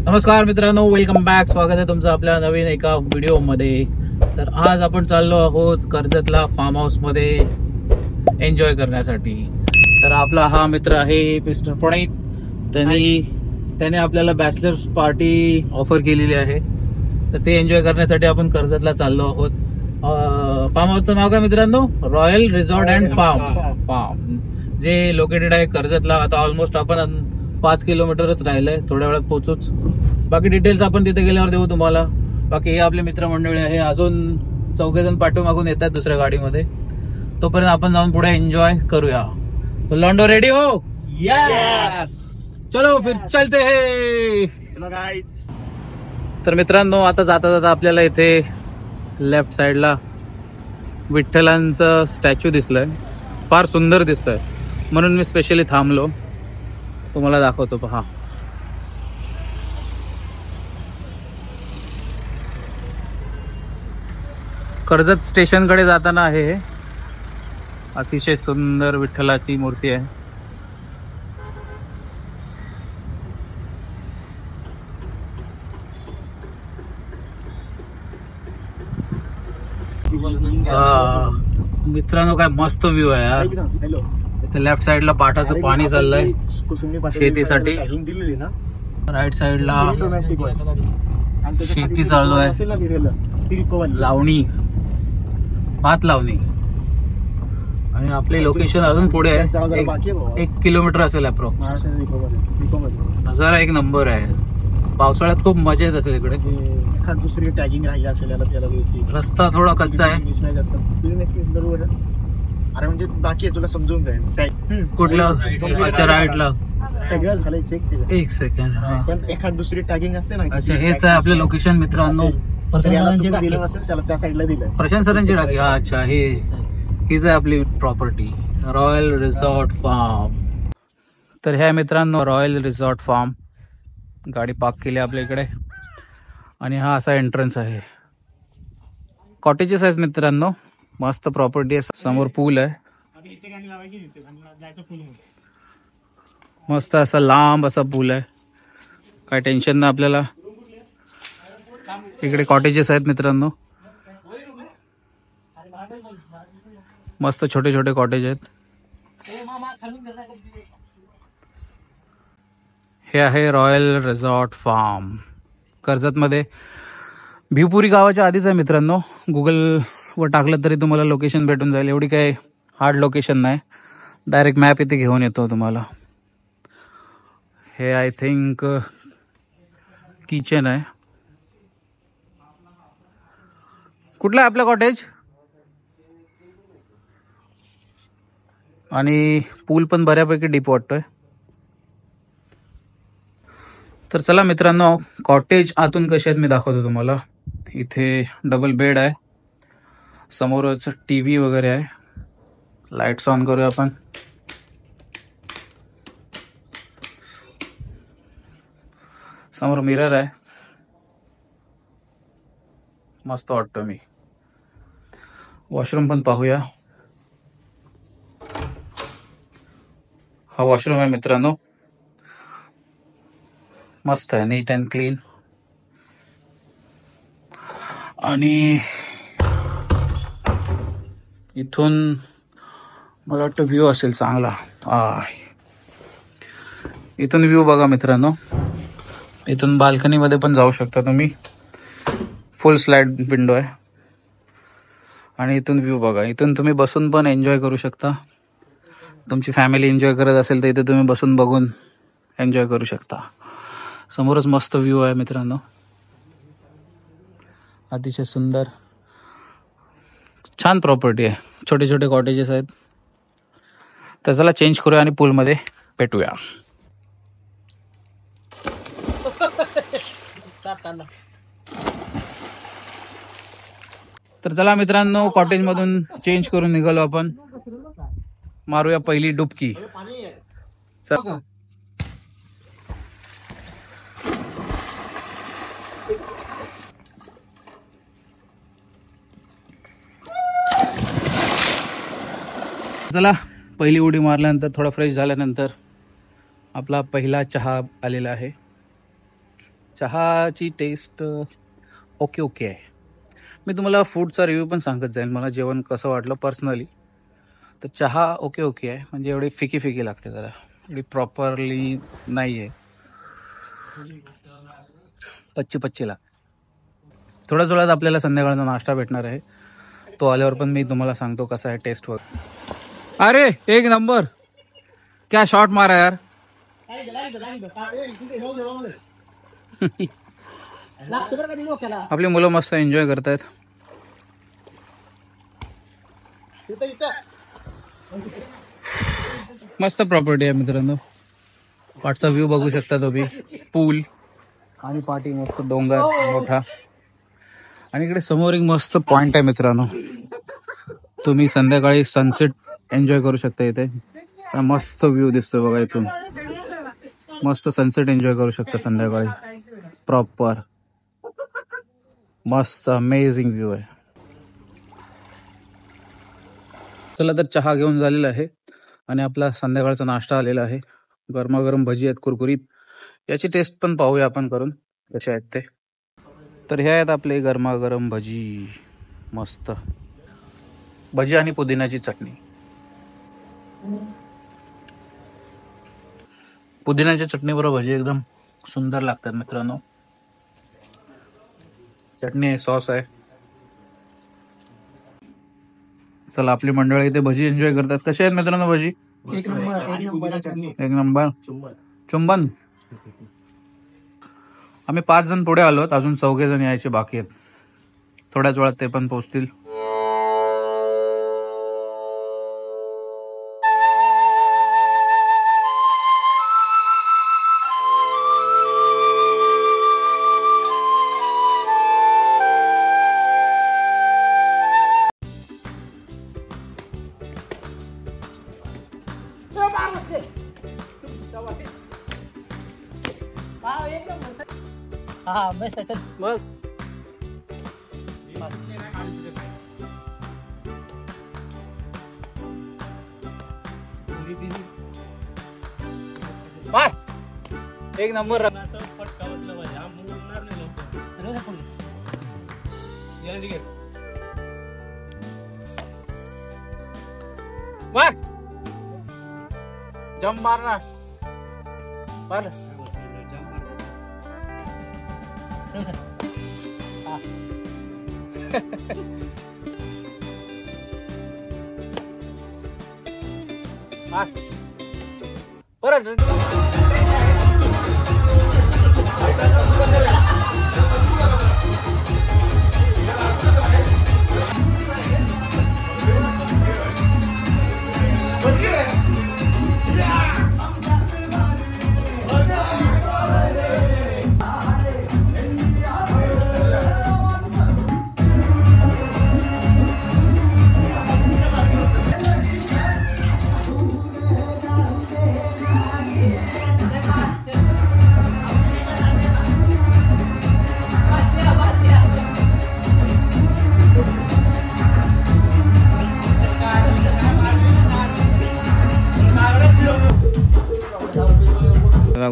नमस्कार मित्रांनो, welcome back. स्वागत आहे तुमचं आपल्या नवीन एका व्हिडिओमध्ये. तर आज आपण चाललो आहोत कर्जतला फार्म हाऊस मध्ये एन्जॉय करण्यासाठी. तर आपला हा मित्र आहे मिस्टर प्रणित. त्याने आपल्याला बॅचलर्स पार्टी ऑफर केलेली आहे. तर ते एन्जॉय करण्यासाठी आपण कर्जतला चाललो आहोत. फार्म हाऊसचं नाव काय मित्रांनो? रॉयल रिसॉर्ट अँड फार्म, जे लोकेटेड आहे कर्जतला. आता ऑलमोस्ट आपण 5 किलोमीटरच राहिलंय, थोड्या वेळात पोहोचूच. बाकी डिटेल्स आपण तिथे गेल्यावर देऊ तुम्हाला. बाकी हे आपले मित्रमंडळी आहे, अजून 4 जण पाठीमागून येतात दुसऱ्या गाडीमध्ये. तोपर्यंत आपण जाऊन पुढे एन्जॉय करूया. तो लॉन्डो रेडी हो? यस, चलो फिर चलते हैं. चलो गाइस. तर मित्रांनो, आता जाता जाता आपल्याला इथे लेफ्ट साइडला विठ्ठलांचं स्टॅच्यू दिसलंय. फार सुंदर दिसतंय, म्हणून मी स्पेशली थांबलो. तुम्हाला दाखवतो, पहा. कर्जत स्टेशन कडे जाताना आहे. अतिशय सुंदर विठ्ठलाची मूर्ती आहे. मित्रांनो, काय मस्त व्ह्यू आहे यार. लेफ्ट साइडला पाटाचं पाणी चाललंय शेतीसाठी. राईट साइडला शेती चालू आहे, लावणी, भात लावणी. आणि आपले लोकेशन अजून पुढे आहे, 1 किलोमीटर असेल अप्रॉक्स. नजारा एक नंबर आहे. पावसाळ्यात खूप मजा येत असेल इकडे. दुसरी टॅगिंग राहिली असेल, रस्ता थोडा कच्चा आहे. अरे म्हणजे बाकी आहे, तुला समजून जाईल. कुठलं? अच्छा, राईटला सगळं झालंय. चेक एक सेकंड. पण एखाद दुसरी टॅगिंग असते ना. अच्छा, हेच आहे आपलं लोकेशन मित्रांनो. त्या साईडला दिलं प्रशांत सरांची टाकी. अच्छा, हीच आहे आपली प्रॉपर्टी, रॉयल रिसॉर्ट फार्म. तर ह्या मित्रांनो रॉयल रिसॉर्ट फार्म. गाडी पार्क केली आपल्या इकडे आणि हा असा एंट्रन्स आहे. कॉटेजेस आहेत मित्रांनो, मस्त प्रॉपर्टी आहे. समोर पूल आहे, मस्त असा लांब असा पूल आहे. काय टेन्शन नाही आपल्याला. इकडे कॉटेजेस आहेत मित्रांनो, मस्त छोटे छोटे कॉटेज आहेत. हे आहे रॉयल रिसॉर्ट फार्म कर्जतमध्ये. भिवपुरी गावाच्या आधीच आहे मित्रांनो. गुगलवर टाकलं तरी तुम्हाला लोकेशन भेटून जाईल. एवढी काही हार्ड लोकेशन नाही, डायरेक्ट मॅप इथे घेऊन येतो तुम्हाला. हे आय थिंक किचन आहे. कुठलं आहे आपलं कॉटेज? आणि पूल पण बऱ्यापैकी डीप वाटतोय. तर चला मित्रांनो, कॉटेज आतून कसे आहेत मी दाखवतो तुम्हाला. इथे डबल बेड आहे, समोरच टीव्ही वगैरे आहे. लाईट्स ऑन करूया आपण. समोर मिरर आहे, मस्त वाटतं. मी वॉशरूम पण पाहूया. हा वॉशरूम आहे मित्रांनो, मस्त आहे, नीट अँड क्लीन. आणि इथून मला वाटतं व्ह्यू असेल चांगला. इथून व्ह्यू बघा मित्रांनो. इथून बाल्कनीमध्ये पण जाऊ शकता तुम्ही. फुल स्लाइड विंडो आहे. आणि इथून व्ह्यू बघा. इथून तुम्ही बसून पण एन्जॉय करू शकता. तुमची फॅमिली एन्जॉय करत असेल तर इथे तुम्ही बसून बघून एन्जॉय करू शकता. समोरच मस्त व्ह्यू आहे मित्रांनो, अतिशय सुंदर, छान प्रॉपर्टी आहे. छोटे छोटे कॉटेजेस आहेत. तर चला चेंज करूया आणि पूलमध्ये भेटूया. तर चला मित्रांनो, कॉटेज मधून चेंज करून निघालो आपण. मारूया पहिली डुबकी. चला, पहिली उडी मारल्यानंतर थोडा फ्रेश झाल्यानंतर आपला पहिला चहा आलेला आहे. चहाची टेस्ट ओके ओके आहे. मी तुम्हाला फूडचा रिव्ह्यू पण सांगत जाईल, मला जेवण कसं वाटलं पर्सनली. तर चहा ओके ओके आहे, म्हणजे एवढी फिकी फिकी लागते, जरा एवढी प्रॉपरली नाही आहे, पच्ची पच्ची लागते. थोड्याच वेळात आपल्याला संध्याकाळचा नाश्ता भेटणार आहे, तो आल्यावर पण मी तुम्हाला सांगतो कसा आहे टेस्ट वगैरे. अरे एक नंबर, क्या शॉट मारा यार. आपली मुलं मस्त एन्जॉय करतायत. मस्त प्रॉपर्टी आहे मित्रांनो. पाठचा व्ह्यू बघू शकता तुम्ही, पूल आणि पाठी मस्त डोंगर मोठा, आणि इकडे समोर एक मस्त पॉइंट आहे मित्रांनो. तुम्ही संध्याकाळी सनसेट एन्जॉय करू शकता इथे. मस्त व्ह्यू दिसतोय बघा इथून, मस्त सनसेट एन्जॉय करू शकता संध्याकाळी. प्रॉपर मस्त अमेझिंग व्ह्यू आहे. चला तर चहा घेऊन झालेला आहे आणि आपला संध्याकाळचा नाश्ता आलेला आहे. गरमागरम भजी आहेत कुरकुरीत. याची टेस्ट पण पाहूया आपण करून कसे आहेत ते. तर हे आहेत आपले गरमागरम भजी, मस्त भजी आणि पुदिन्याची चटणी. पुदिन्याच्या चटणीबरोबर भजी एकदम सुंदर लागतात मित्रांनो. चटणी आहे, सॉस आहे. चला, आपली मंडळी इथे भजी एन्जॉय करतात. कसे आहेत मित्रांनो भजी? एक नंबर. चुंबन. आम्ही 5 जण पुढे आलोत, अजून 4 जण यायचे बाकी आहेत. थोड्याच वेळात ते पण पोहोचतील. हा बेस्ट आहे. चल मग एक नंबर. फटका बसला पाहिजे. हा मुरणार नाही लवकर. जंप मारना. मार. परत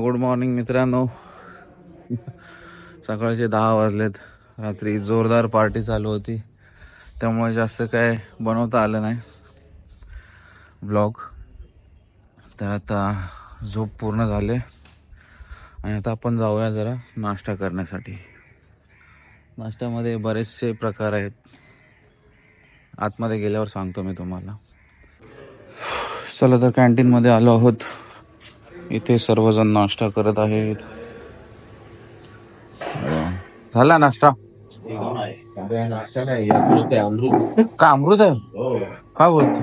गुड मॉर्निंग मित्रांनो. सकाळचे 10 वाजलेत. रात्री जोरदार पार्टी चालू होती, त्यामुळे जास्त काय बनवता आलं नाही ब्लॉग. तर आता झोप पूर्ण झाले आणि आता आपण जाऊया जरा नाश्ता करण्यासाठी. नाश्त्यामध्ये बरेचसे प्रकार आहेत, आतमध्ये गेल्यावर सांगतो मी तुम्हाला. चला तर कॅन्टीनमध्ये आलो आहोत. इथे सर्वजण नाश्ता करत आहेत. झाला नाश्ता? का अमृत आहे? काय बोलतो?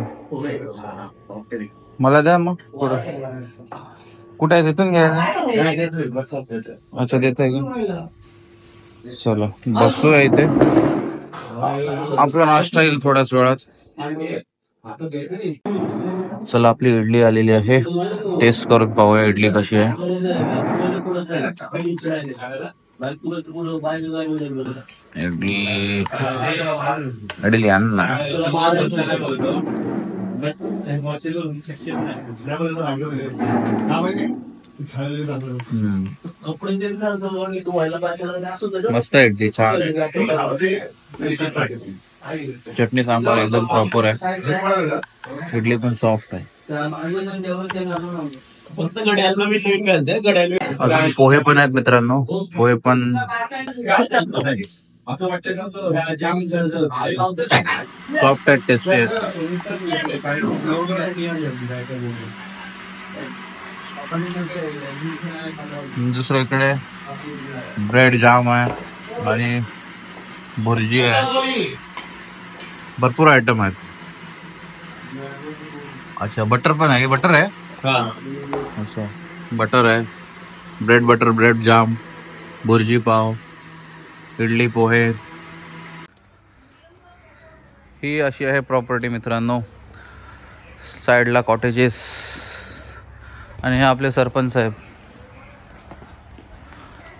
मला द्या मग. कुठे आहे? तिथून घ्यायला? अच्छा, देत आहे का? चलो बसूया इथे. आपला नाश्ता येईल थोड्याच वेळात. चला, आपली इडली आलेली आहे. टेस्ट करून पाहूया इडली कशी आहे. इडली इडली आण ना. मस्त आहे इडली, छान. चटणी सांबार एकदम प्रॉपर आहे. इडली पण सॉफ्ट आहे. अजून पोहे पण आहेत मित्रांनो. पोहे पण सॉफ्ट आहेत, टेस्टी आहेत. दुसऱ्या इकडे ब्रेड जाम आहे आणि भुर्जी आहे. भरपूर आयटम आहेत. अच्छा, बटर पण आहे. बटर आहे. अच्छा, बटर आहे. ब्रेड बटर, ब्रेड जाम, भुर्जी पाव, इडली पोहे. ही अशी आहे प्रॉपर्टी मित्रांनो. साईडला कॉटेजेस. आणि हे आपले सरपंच साहेब.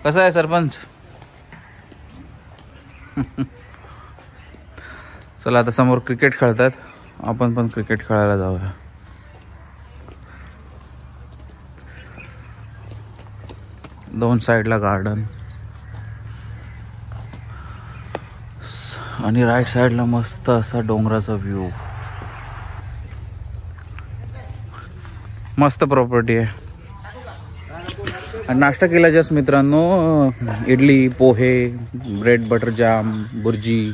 कसं आहे सरपंच? चला आता समोर क्रिकेट खेळतात, आपण पण क्रिकेट खेळायला जाऊया. दोन साईडला गार्डन आणि राईट साईडला मस्त असा डोंगराचा व्ह्यू. मस्त प्रॉपर्टी आहे. नाश्ता केला जस्ट मित्रांनो. इडली पोहे, ब्रेड बटर जाम, भुर्जी,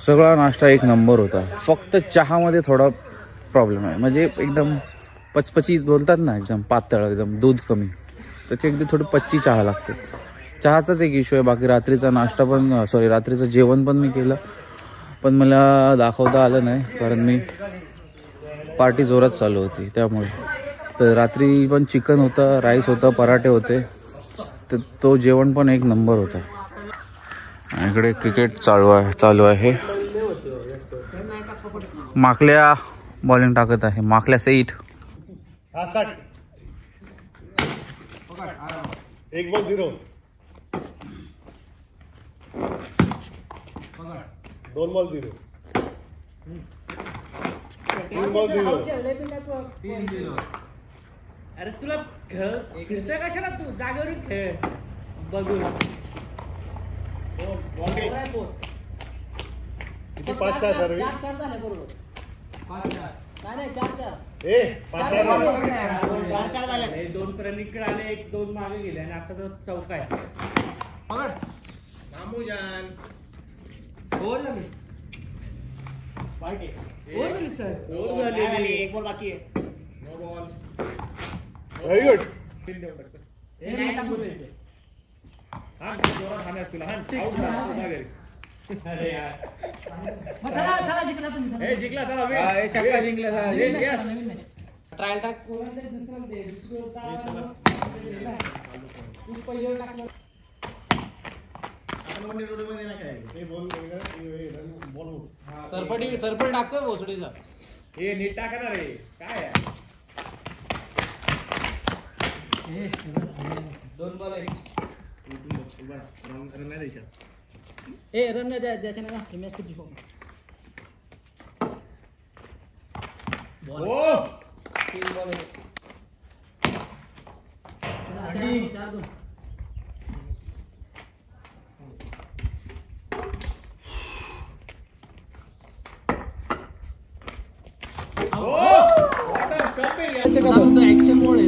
सगळा नाश्ता एक नंबर होता. फक्त चहामध्ये थोडा प्रॉब्लेम आहे. म्हणजे एकदम पचपची बोलतात ना, एकदम पातळ, एकदम दूध कमी, त्याची एकदम थोडी पच्ची चहा लागते. चहाचाच एक इश्यू आहे. बाकी रात्रीचा नाश्ता पण रात्रीचं जेवण पण मी केलं, पण मला दाखवता आलं नाही कारण मी पार्टी जोरात चालू होती त्यामुळे. तर रात्री पण चिकन होतं, राईस होतं, पराठे होते, तर तो जेवण पण एक नंबर होता. आणि इकडे क्रिकेट चालू आहे. माकल्या बॉलिंग टाकत आहे. माकल्या सेट. 1-0 2-0 3-0. अरे तुला खेळतोय कशाला तू? जागेवरून खेळ बघू. किती 5-4 झाले? 4 झाले बरोबर. 5-4 नाही 4-4. 4 झाले. 2 प्रणिकडे आले, 1-2 मागे गेले आणि आता तर चौका आहे. पकड रामूजान. बोल झाली. बोल झाली सर. बोल झाली. एक बॉल बाकी आहे. No ball. Very good. हे नाही टाकू द्यायचं. हा जोरात खाणे असतील. हा 6 घरी. अरे यार. चला जिंकला तुम्ही. ए जिंकला. चला वे. ए छक्का जिंकला. ट्रायल टाक. दुसरं दे. दुसरं तू पहिलं टाकलं. सरपट टाकतोय भोसडीचा. हे नीट टाका ना रे. काय आहे? 2 बॉल आहे. रन नाही द्यायचा. ए रन नाही द्यायचे ना. मॅच किती हो? ओ 3 बॉल आहे. 4-2. ऍक्शन मोड आहे.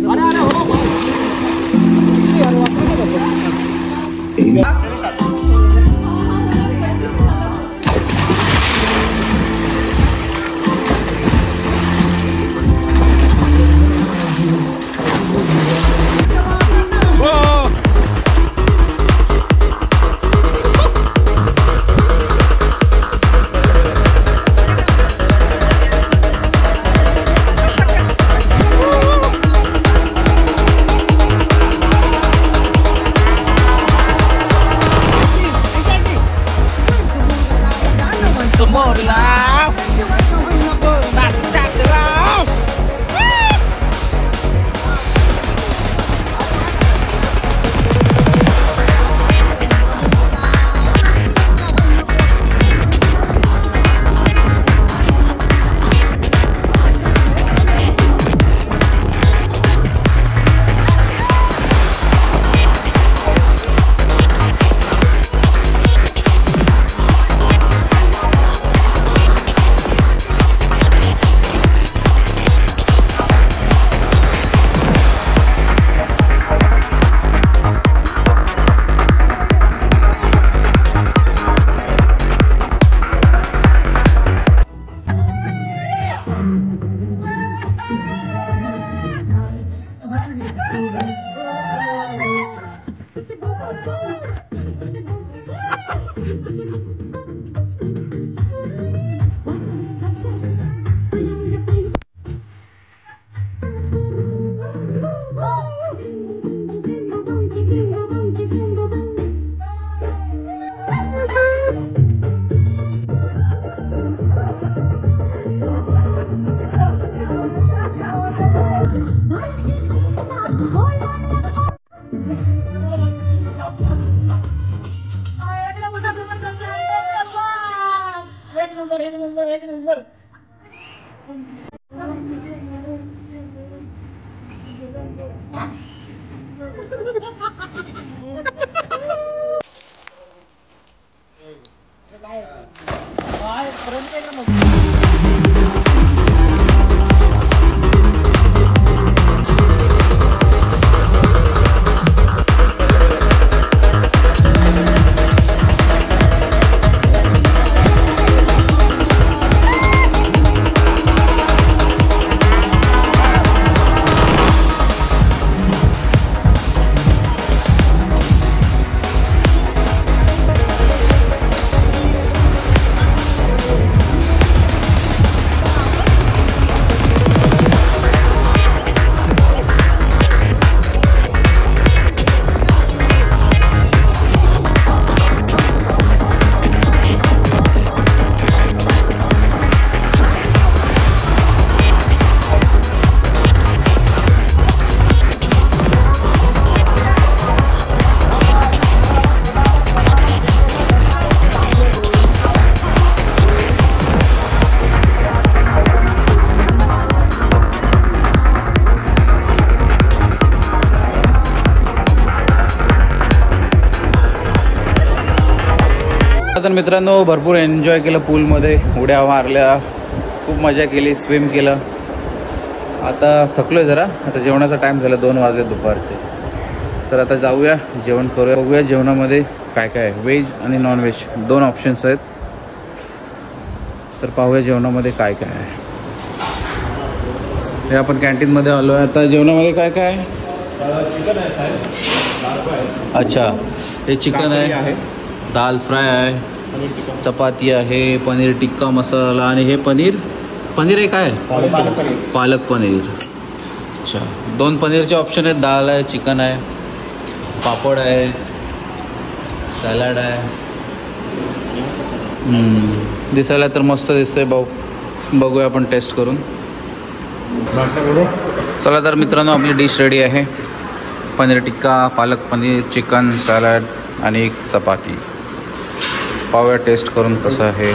काय पर्यंत आहे मग तर मित्रांनो भरपूर एन्जॉय केलं पूलमध्ये, उड्या मारल्या, खूप मजा केली, स्विम केलं. आता थकलोय जरा. आता जेवणाचा टाईम झाला, 2 वाजले दुपारचे. तर आता जाऊया, जेवण करूया. बघूया जेवणामध्ये काय काय आहे. व्हेज आणि नॉनव्हेज 2 ऑप्शन्स आहेत. तर पाहूया जेवणामध्ये काय काय आहे. हे आपण कॅन्टीनमध्ये आलो आहे. आता जेवणामध्ये काय काय आहे? चिकन आहे साहेब. अच्छा, हे चिकन आहे, दाल फ्राय आहे, चपाती आहे, पनीर टिक्का मसाला, आणि हे पनीर आहे काय? पालक पनीर. अच्छा, 2 पनीरचे ऑप्शन आहेत. दाल आहे, चिकन आहे, पापड आहे, सॅलड आहे. दिसायला तर मस्त दिसतंय भाऊ. बघूया आपण टेस्ट करून. चला तर मित्रांनो, आपली डिश रेडी आहे. पनीर टिक्का, पालक पनीर, चिकन, सॅलड आणि एक चपाती. पाहूया टेस्ट करून कसं आहे.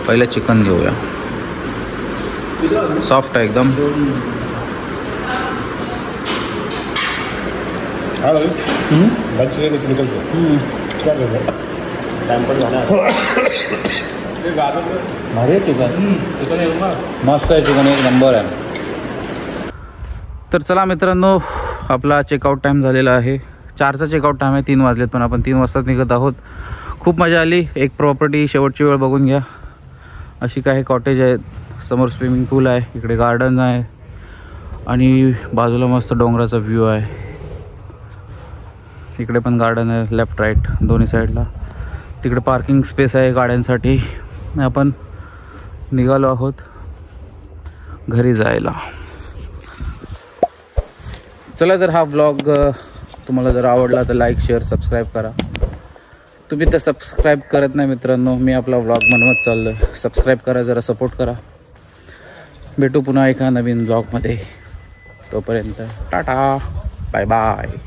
पहिलं चिकन घेऊया. सॉफ्ट आहे एकदम. भारी चिकन, मस्त आहे चिकन, एक नंबर आहे. तर चला मित्रांनो, आपला चेकआउट टाईम झालेला आहे. 4चा चेकआउट टाईम आहे. 3 वाजलेत, पण आपण 3 वाजताच निघत आहोत. खूप मजा आली. एक प्रॉपर्टी शेवटची वेळ बघून घ्या. अशी काही कॉटेज आहेत, समोर स्विमिंग पूल आहे, इकडे गार्डन आहे, आणि बाजूला मस्त डोंगराचा व्ह्यू आहे. इकडे पण गार्डन आहे, लेफ्ट राईट दोन्ही साईडला. तिकडे पार्किंग स्पेस आहे गाड्यांसाठी. आपण निघालो आहोत घरी जायला. चला तर हा व्लॉग तुम्हाला जर आवडला तर लाईक, शेअर, सबस्क्राईब करा. तुम्ही तर सबस्क्राईब करत नाही मित्रांनो. मी आपला व्लॉग बनवत चाललो आहे. सबस्क्राईब करा, जरा सपोर्ट करा. भेटू पुन्हा एका नवीन व्लॉगमध्ये. तोपर्यंत टाटा, बाय बाय.